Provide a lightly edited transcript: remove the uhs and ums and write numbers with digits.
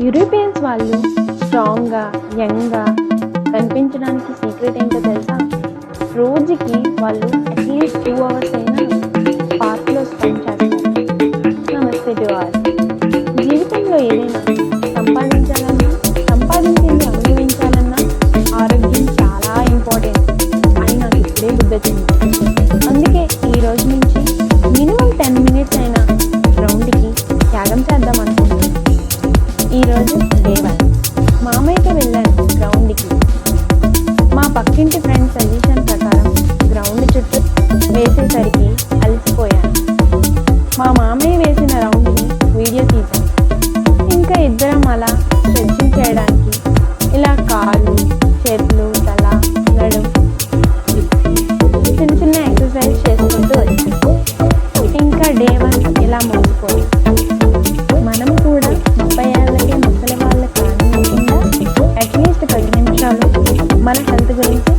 Europeans వాళ్ళు స్ట్రాంగ్గా యంగ్గా కనిపించడానికి సీక్రెట్ ఏంటో తెలుసా? రోజుకి వాళ్ళు అట్లీస్ట్ 2 hours అయినా పార్క్లో స్పెండ్ చేస్తారు. నమస్తే టు ఆల్. జీవితంలో ఏదైనా సంపాదించాలన్నా, సంపాదించింది అనుభవించాలన్నా ఆరోగ్యం చాలా ఇంపార్టెంట్ అని నాకు ఇప్పుడే గుర్తొచ్చింది. అందుకే ఈ రోజు నుంచి మినిమం 10 minutes అయినా గ్రౌండ్కి త్యాగం చేద్దాం అనుకుంటున్నాను. ఈరోజు డే 1. మామయ్యతో వెళ్ళాను గ్రౌండ్కి. మా పక్కింటి ఫ్రెండ్ సజెషన్ ప్రకారం గ్రౌండ్ చుట్టూ వేసేసరికి అలసిపోయాను. మా మామయ్య వేసిన రౌండ్ని వీడియో తీశాను. ఇంకా ఇద్దరం అలా స్ట్రెచ్చింగ్ చేయడానికి ఇలా కాళ్ళు, చేతులు, తల, నడుం చిన్న చిన్న ఎక్సర్సైజ్ చేసుకుంటూ వచ్చాను. ఇంకా డే 1 ఇలా ముగిసిపోయింది. మనం కూడా 30 ఏళ్ళకే ముసలి వాళ్ళు కానివ్వకుండా అట్లీస్ట్ 10 నిమిషాలు మన హెల్త్ గురించి